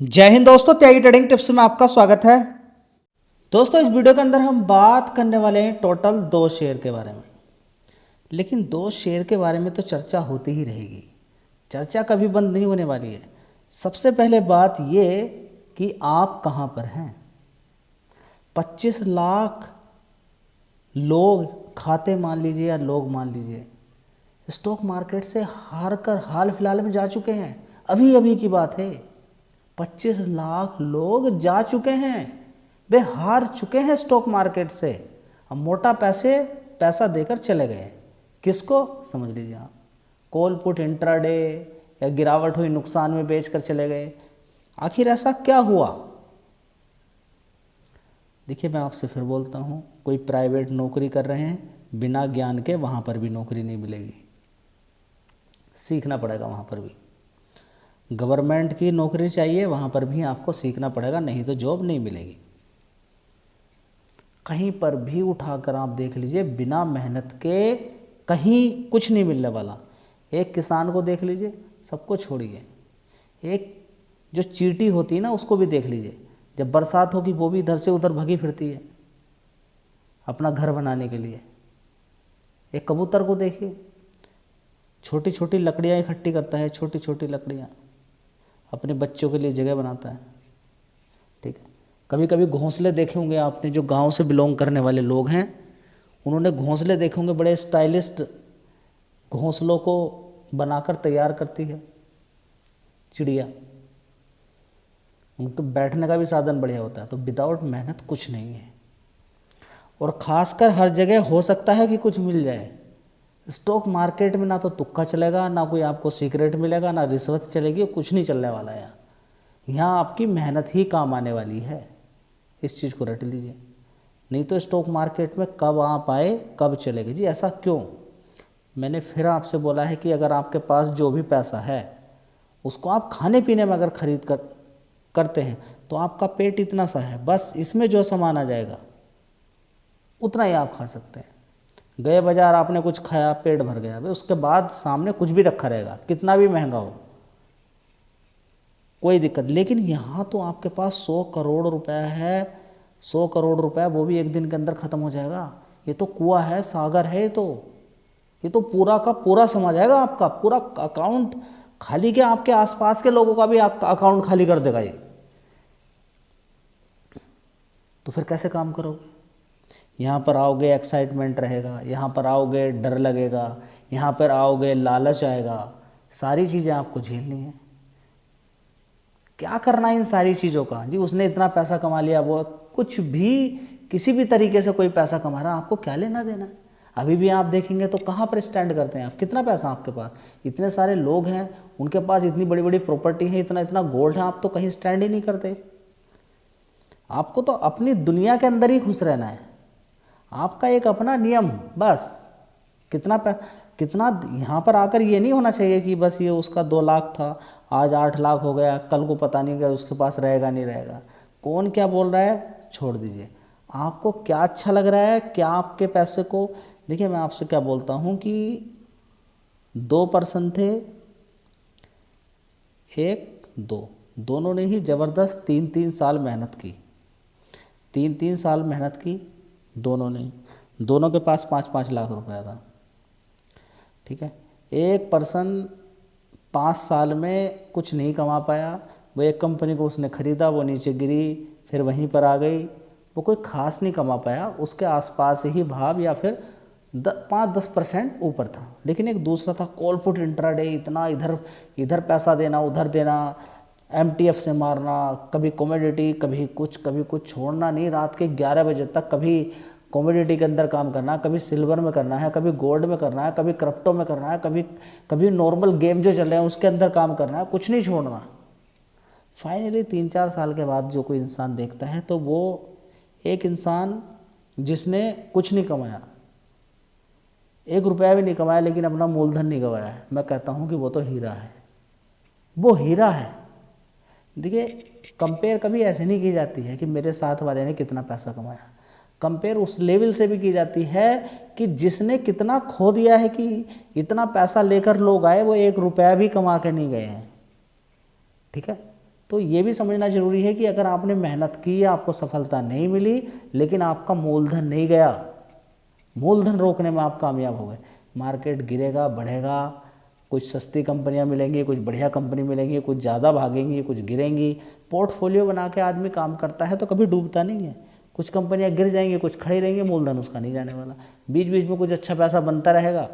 जय हिंद दोस्तों, त्यागी trading tips में आपका स्वागत है। दोस्तों, इस वीडियो के अंदर हम बात करने वाले हैं टोटल 2 शेयर के बारे में। लेकिन 2 शेयर के बारे में तो चर्चा होती ही रहेगी, चर्चा कभी बंद नहीं होने वाली है। सबसे पहले बात ये कि आप कहाँ पर हैं। 25 लाख लोग खाते मान लीजिए या लोग मान लीजिए स्टॉक मार्केट से हार कर हाल फिलहाल में जा चुके हैं। अभी अभी की बात है, 25 लाख लोग जा चुके हैं, वे हार चुके हैं स्टॉक मार्केट से। अब मोटा पैसा देकर चले गए। किसको? समझ लीजिए आप, कॉल पुट इंट्राडे या गिरावट हुई नुकसान में बेचकर चले गए। आखिर ऐसा क्या हुआ? देखिए, मैं आपसे फिर बोलता हूँ, कोई प्राइवेट नौकरी कर रहे हैं, बिना ज्ञान के वहाँ पर भी नौकरी नहीं मिलेगी, सीखना पड़ेगा। वहाँ पर भी गवर्नमेंट की नौकरी चाहिए, वहाँ पर भी आपको सीखना पड़ेगा, नहीं तो जॉब नहीं मिलेगी। कहीं पर भी उठाकर आप देख लीजिए, बिना मेहनत के कहीं कुछ नहीं मिलने वाला। एक किसान को देख लीजिए, सबको छोड़िए, एक जो चींटी होती है ना, उसको भी देख लीजिए, जब बरसात होगी वो भी इधर से उधर भगी फिरती है अपना घर बनाने के लिए। एक कबूतर को देखिए, छोटी छोटी लकड़ियाँ इकट्ठी करता है, छोटी छोटी लकड़ियाँ अपने बच्चों के लिए जगह बनाता है। ठीक है, कभी कभी घोंसले देखे होंगे आपने, जो गांव से बिलोंग करने वाले लोग हैं उन्होंने घोंसले देखे होंगे, बड़े स्टाइलिस्ट घोंसलों को बनाकर तैयार करती है चिड़िया, उनके बैठने का भी साधन बढ़िया होता है। तो विदाउट मेहनत कुछ नहीं है, और ख़ासकर हर जगह हो सकता है कि कुछ मिल जाए। स्टॉक मार्केट में ना तो तुक्का चलेगा, ना कोई आपको सीक्रेट मिलेगा, ना रिश्वत चलेगी, कुछ नहीं चलने वाला है। यहाँ आपकी मेहनत ही काम आने वाली है, इस चीज़ को रट लीजिए। नहीं तो स्टॉक मार्केट में कब आप आए कब चले गए। जी ऐसा क्यों? मैंने फिर आपसे बोला है कि अगर आपके पास जो भी पैसा है उसको आप खाने पीने में अगर खरीद करते हैं तो आपका पेट इतना सा है, बस इसमें जो सामान आ जाएगा उतना ही आप खा सकते हैं। गए बाजार, आपने कुछ खाया, पेट भर गया, उसके बाद सामने कुछ भी रखा रहेगा, कितना भी महंगा हो, कोई दिक्कत। लेकिन यहाँ तो आपके पास 100 करोड़ रुपए है, 100 करोड़ रुपए वो भी एक दिन के अंदर ख़त्म हो जाएगा। ये तो कुआं है, सागर है, ये तो पूरा का पूरा समा जाएगा, आपका पूरा अकाउंट खाली, क्या आपके आसपास के लोगों का भी आपका अकाउंट खाली कर देगा ये। तो फिर कैसे काम करोगे? यहाँ पर आओगे एक्साइटमेंट रहेगा, यहाँ पर आओगे डर लगेगा, यहाँ पर आओगे लालच आएगा, सारी चीज़ें आपको झेलनी है। क्या करना है इन सारी चीज़ों का? जी उसने इतना पैसा कमा लिया, वो कुछ भी किसी भी तरीके से कोई पैसा कमा रहा है, आपको क्या लेना देना है? अभी भी आप देखेंगे तो कहाँ पर स्टैंड करते हैं आप? कितना पैसा आपके पास, इतने सारे लोग हैं, उनके पास इतनी बड़ी बड़ी प्रॉपर्टी है, इतना इतना गोल्ड है, आप तो कहीं स्टैंड ही नहीं करते। आपको तो अपनी दुनिया के अंदर ही खुश रहना है, आपका एक अपना नियम बस। कितना यहाँ पर आकर ये नहीं होना चाहिए कि बस ये उसका 2 लाख था, आज 8 लाख हो गया, कल को पता नहीं क्या उसके पास रहेगा नहीं रहेगा। कौन क्या बोल रहा है छोड़ दीजिए, आपको क्या अच्छा लग रहा है, क्या आपके पैसे को। देखिए, मैं आपसे क्या बोलता हूँ कि 2 पर्सन थे, एक दो, दोनों ने ही ज़बरदस्त 3-3 साल मेहनत की, 3-3 साल मेहनत की दोनों ने, दोनों के पास 5-5 लाख रुपया था। ठीक है, एक पर्सन 5 साल में कुछ नहीं कमा पाया, वो एक कंपनी को उसने ख़रीदा, वो नीचे गिरी, फिर वहीं पर आ गई, वो कोई ख़ास नहीं कमा पाया, उसके आसपास ही भाव या फिर 5-10% ऊपर था। लेकिन एक दूसरा था कॉल पुट इंट्राडे, इतना इधर इधर पैसा देना, उधर देना, MTF से मारना, कभी कमोडिटी, कभी कुछ छोड़ना नहीं, रात के 11 बजे तक कभी कमोडिटी के अंदर काम करना, कभी सिल्वर में करना है, कभी गोल्ड में करना है, कभी क्रिप्टो में करना है, कभी नॉर्मल गेम जो चल रहे हैं उसके अंदर काम करना है, कुछ नहीं छोड़ना। फाइनली 3-4 साल के बाद जो कोई इंसान देखता है तो वो एक इंसान जिसने कुछ नहीं कमाया, 1 रुपया भी नहीं कमाया, लेकिन अपना मूलधन नहीं गंवाया है, मैं कहता हूँ कि वो तो हीरा है, वो हीरा है। देखिए, कंपेयर कभी ऐसे नहीं की जाती है कि मेरे साथ वाले ने कितना पैसा कमाया, कंपेयर उस लेवल से भी की जाती है कि जिसने कितना खो दिया है, कि इतना पैसा लेकर लोग आए, वो 1 रुपया भी कमा के नहीं गए हैं। ठीक है, तो ये भी समझना ज़रूरी है कि अगर आपने मेहनत की, आपको सफलता नहीं मिली, लेकिन आपका मूलधन नहीं गया, मूलधन रोकने में आप कामयाब हो गए, मार्केट गिरेगा बढ़ेगा, कुछ सस्ती कंपनियां मिलेंगी, कुछ बढ़िया कंपनी मिलेंगी, कुछ ज़्यादा भागेंगी, कुछ गिरेंगी। पोर्टफोलियो बना के आदमी काम करता है तो कभी डूबता नहीं है। कुछ कंपनियां गिर जाएंगी, कुछ खड़ी रहेंगी, मूलधन उसका नहीं जाने वाला, बीच बीच में कुछ अच्छा पैसा बनता रहेगा,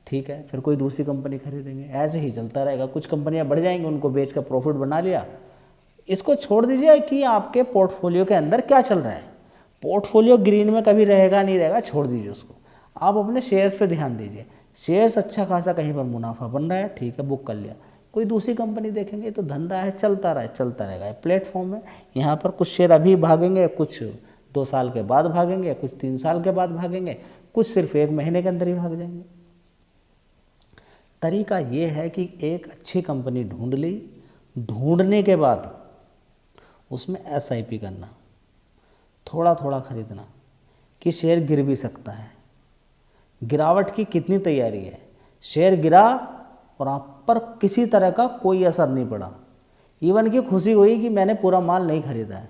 ठीक है, फिर कोई दूसरी कंपनी खरीदेंगे, ऐसे ही चलता रहेगा। कुछ कंपनियां बढ़ जाएंगी, उनको बेच कर प्रॉफिट बना लिया। इसको छोड़ दीजिए कि आपके पोर्टफोलियो के अंदर क्या चल रहा है। पोर्टफोलियो ग्रीन में कभी रहेगा नहीं रहेगा, छोड़ दीजिए उसको। आप अपने शेयर्स पे ध्यान दीजिए। शेयर्स अच्छा खासा कहीं पर मुनाफा बन रहा है, ठीक है, बुक कर लिया। कोई दूसरी कंपनी देखेंगे तो धंधा है, चलता रहे, चलता रहेगा। प्लेटफॉर्म है, यहाँ पर कुछ शेयर अभी भागेंगे, कुछ 2 साल के बाद भागेंगे, कुछ 3 साल के बाद भागेंगे, कुछ सिर्फ 1 महीने के अंदर ही भाग जाएंगे। तरीका ये है कि एक अच्छी कंपनी ढूंढ ली, ढूंढने के बाद उसमें SIP करना, थोड़ा थोड़ा खरीदना कि शेयर गिर भी सकता है। गिरावट की कितनी तैयारी है, शेयर गिरा और आप पर किसी तरह का कोई असर नहीं पड़ा, इवन की खुशी हुई कि मैंने पूरा माल नहीं खरीदा है।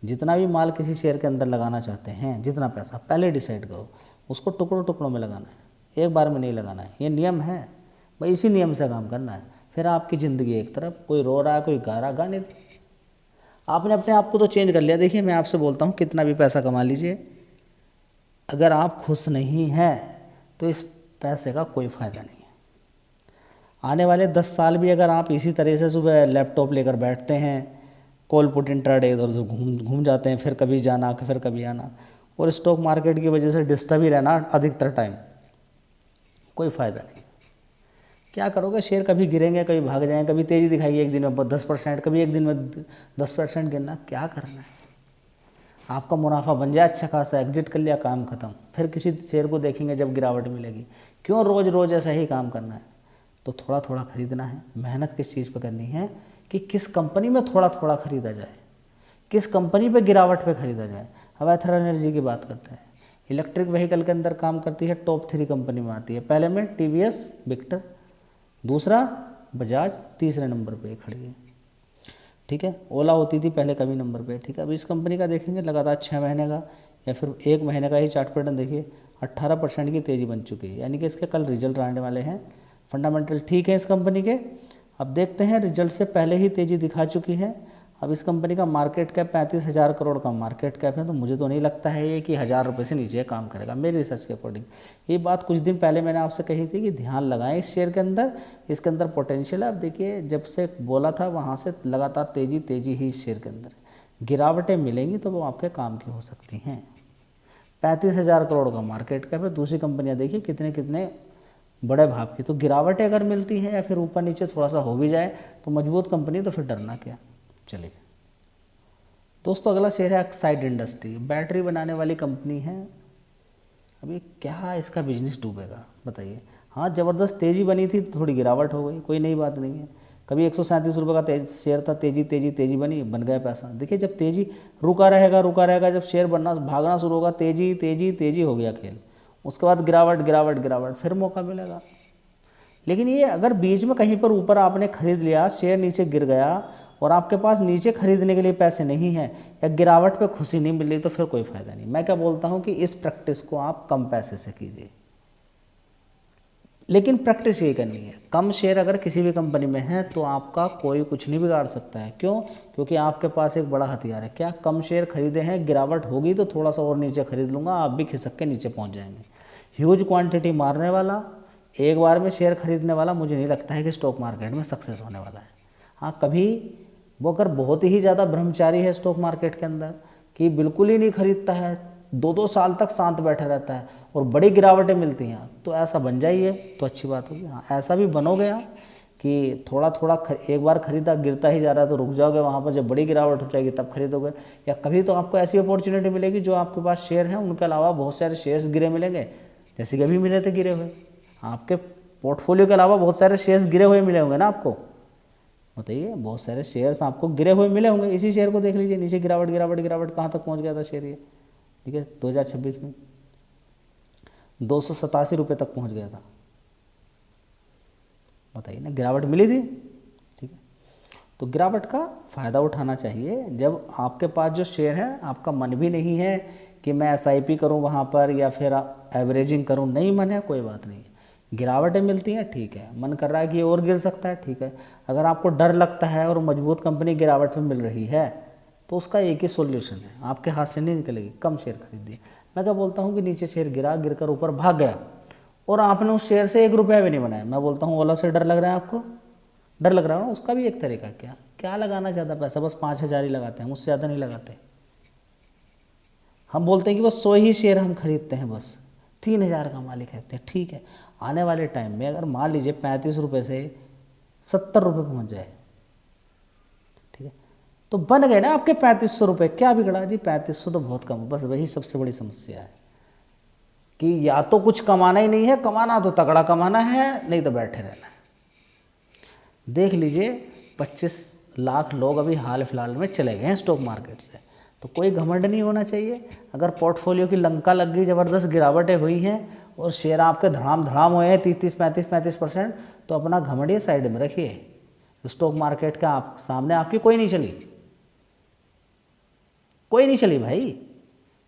जितना भी माल किसी शेयर के अंदर लगाना चाहते हैं, जितना पैसा, पहले डिसाइड करो, उसको टुकड़ों टुकड़ों में लगाना है, एक बार में नहीं लगाना है। ये नियम है भाई, इसी नियम से काम करना है। फिर आपकी ज़िंदगी एक तरफ, कोई रो रहा है, कोई गा रहा, गाने। आपने अपने आप को तो चेंज कर लिया। देखिए, मैं आपसे बोलता हूँ, कितना भी पैसा कमा लीजिए, अगर आप खुश नहीं हैं तो इस पैसे का कोई फ़ायदा नहीं है। आने वाले 10 साल भी अगर आप इसी तरह से सुबह लैपटॉप लेकर बैठते हैं, कॉल पुट इंट्राडे इधर उधर घूम जाते हैं, फिर कभी जाना फिर कभी आना, और स्टॉक मार्केट की वजह से डिस्टर्ब ही रहना अधिकतर टाइम, कोई फ़ायदा नहीं। क्या करोगे, शेयर कभी गिरेंगे, कभी भाग जाएंगे, कभी तेज़ी दिखाएगी एक दिन में 10%, कभी एक दिन में 10% गिरना, क्या करना है। आपका मुनाफा बन जाए अच्छा खासा, एग्जिट कर लिया, काम खत्म। फिर किसी शेयर को देखेंगे जब गिरावट मिलेगी। क्यों रोज़ रोज़ ऐसा ही काम करना है। तो थोड़ा थोड़ा खरीदना है। मेहनत किस चीज़ पर करनी है कि किस कंपनी में थोड़ा थोड़ा खरीदा जाए, किस कंपनी पे गिरावट पे खरीदा जाए। अब एथर एनर्जी की बात करते हैं, इलेक्ट्रिक व्हीकल के अंदर काम करती है, टॉप 3 कंपनी में आती है। पहले में TVS विक्टर, दूसरा बजाज, तीसरे नंबर पे खड़ी है, ठीक है। ओला होती थी पहले कभी नंबर पे, ठीक है। अब इस कंपनी का देखेंगे लगातार 6 महीने का या फिर 1 महीने का ही चार्ट पैटर्न देखिए, 18% की तेज़ी बन चुकी है, यानी कि इसके कल रिजल्ट आने वाले हैं। फंडामेंटल ठीक है इस कंपनी के। अब देखते हैं, रिजल्ट से पहले ही तेज़ी दिखा चुकी है। अब इस कंपनी का मार्केट कैप 35,000 करोड़ का मार्केट कैप है, तो मुझे तो नहीं लगता है ये कि 1000 रुपये से नीचे काम करेगा, मेरी रिसर्च के अकॉर्डिंग। ये बात कुछ दिन पहले मैंने आपसे कही थी कि ध्यान लगाएं इस शेयर के अंदर, इसके अंदर पोटेंशियल है। अब देखिए, जब से बोला था वहाँ से लगातार तेज़ी ही इस शेयर के अंदर, गिरावटें मिलेंगी तो वो आपके काम की हो सकती हैं। 35,000 करोड़ का मार्केट कैप है। दूसरी कंपनियाँ देखिए कितने कितने बड़े भाव की। तो गिरावटें अगर मिलती हैं या फिर ऊपर नीचे थोड़ा सा हो भी जाए तो मजबूत कंपनी, तो फिर डरना क्या। चलिए दोस्तों, अगला शेयर है एक्साइड इंडस्ट्री, बैटरी बनाने वाली कंपनी है। अभी क्या इसका बिजनेस डूबेगा बताइए। हाँ, ज़बरदस्त तेज़ी बनी थी तो थोड़ी गिरावट हो गई, कोई नई बात नहीं है। कभी 137 रुपये का शेयर था, तेज़ी बनी, बन गया पैसा। देखिए, जब तेज़ी रुका रहेगा, जब शेयर बनना भागना शुरू होगा, तेज़ी हो गया खेल। उसके बाद गिरावट, फिर मौका मिलेगा। लेकिन ये अगर बीच में कहीं पर ऊपर आपने खरीद लिया, शेयर नीचे गिर गया और आपके पास नीचे खरीदने के लिए पैसे नहीं हैं या गिरावट पे खुशी नहीं मिल रही, तो फिर कोई फ़ायदा नहीं। मैं क्या बोलता हूँ कि इस प्रैक्टिस को आप कम पैसे से कीजिए, लेकिन प्रैक्टिस ये करनी है। कम शेयर अगर किसी भी कंपनी में है तो आपका कोई कुछ नहीं बिगाड़ सकता है। क्यों? क्योंकि आपके पास एक बड़ा हथियार है। क्या? कम शेयर खरीदे हैं, गिरावट होगी तो थोड़ा सा और नीचे खरीद लूँगा, आप भी खिसक के नीचे पहुँच जाएंगे। ह्यूज क्वांटिटी मारने वाला, एक बार में शेयर खरीदने वाला, मुझे नहीं लगता है कि स्टॉक मार्केट में सक्सेस होने वाला है। हाँ, कभी वो अगर बहुत ही ज़्यादा ब्रह्मचारी है स्टॉक मार्केट के अंदर कि बिल्कुल ही नहीं खरीदता है, 2-2 साल तक शांत बैठा रहता है और बड़ी गिरावटें मिलती हैं, तो ऐसा बन जाइए तो अच्छी बात होगी। हाँ, ऐसा भी बनोगे आप कि थोड़ा थोड़ा एक बार खरीदा, गिरता ही जा रहा है तो रुक जाओगे, वहाँ पर जब बड़ी गिरावट हो जाएगी तब खरीदोगे। या कभी तो आपको ऐसी अपॉर्चुनिटी मिलेगी, जो आपके पास शेयर हैं उनके अलावा बहुत सारे शेयर्स गिरे मिलेंगे, जैसे कि अभी मिले थे गिरे हुए। आपके पोर्टफोलियो के अलावा बहुत सारे शेयर्स गिरे हुए मिले होंगे ना आपको, बताइए। बहुत सारे शेयर्स आपको गिरे हुए मिले होंगे। इसी शेयर को देख लीजिए, नीचे गिरावट कहाँ तक पहुँच गया था शेयर ये, ठीक है, 2026 में 287 रुपये तक पहुंच गया था। बताइए ना, गिरावट मिली थी, ठीक है। तो गिरावट का फ़ायदा उठाना चाहिए। जब आपके पास जो शेयर है, आपका मन भी नहीं है कि मैं एसआईपी करूं वहाँ पर या फिर एवरेजिंग करूं, नहीं मन है, कोई बात नहीं, गिरावटें मिलती हैं, ठीक है, मन कर रहा है कि और गिर सकता है, ठीक है। अगर आपको डर लगता है और मजबूत कंपनी गिरावट में मिल रही है तो उसका एक ही सॉल्यूशन है, आपके हाथ से नहीं निकलेगी, कम शेयर खरीदिए। मैं क्या बोलता हूँ कि नीचे शेयर गिरा, गिरकर ऊपर भाग गया और आपने उस शेयर से 1 रुपया भी नहीं बनाया, मैं बोलता हूँ ओला से डर लग रहा है आपको, डर लग रहा है ना, उसका भी एक तरीका, क्या लगाना ज़्यादा पैसा, बस 5,000 ही लगाते हैं, उससे ज़्यादा नहीं लगाते। हम बोलते हैं कि बस 100 ही शेयर हम खरीदते हैं, बस 3,000 का मालिक कहते हैं, ठीक है। आने वाले टाइम में अगर मान लीजिए 35 रुपये से 70 रुपये पहुँच जाए, ठीक है, तो बन गए ना आपके 3500 रुपये, क्या बिगड़ा जी, 3500 तो बहुत कम है। बस वही सबसे बड़ी समस्या है कि या तो कुछ कमाना ही नहीं है, कमाना तो तगड़ा कमाना है, नहीं तो बैठे रहना है। देख लीजिए 25 लाख लोग अभी हाल फिलहाल में चले गए हैं स्टॉक मार्केट से, तो कोई घमंड नहीं होना चाहिए। अगर पोर्टफोलियो की लंका लग गई, ज़बरदस्त गिरावटें हुई हैं और शेयर आपके धड़ाम धड़ाम हुए हैं 35% तो अपना घमंड ये साइड में रखिए। स्टॉक मार्केट का आप सामने आपकी कोई नहीं चली, कोई नहीं चली भाई,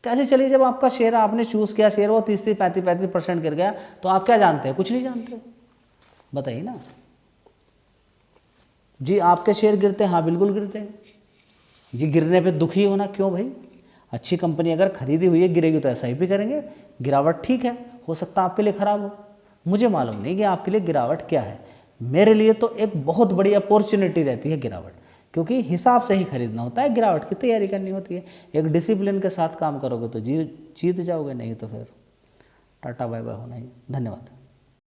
कैसे चली? जब आपका शेयर आपने चूज़ किया, शेयर वो 30-35% गिर गया, तो आप क्या जानते हैं? कुछ नहीं जानते, बताइए ना जी। आपके शेयर गिरते हैं, हाँ बिल्कुल गिरते हैं जी। गिरने पे दुखी होना क्यों भाई? अच्छी कंपनी अगर खरीदी हुई है, गिरेगी तो एसआईपी करेंगे। गिरावट ठीक है, हो सकता है आपके लिए ख़राब हो, मुझे मालूम नहीं कि आपके लिए गिरावट क्या है। मेरे लिए तो एक बहुत बड़ी अपॉर्चुनिटी रहती है गिरावट, क्योंकि हिसाब से ही खरीदना होता है, गिरावट की तैयारी करनी होती है। एक डिसिप्लिन के साथ काम करोगे तो जीत जाओगे, नहीं तो फिर टाटा बाय बाय होना ही। धन्यवाद।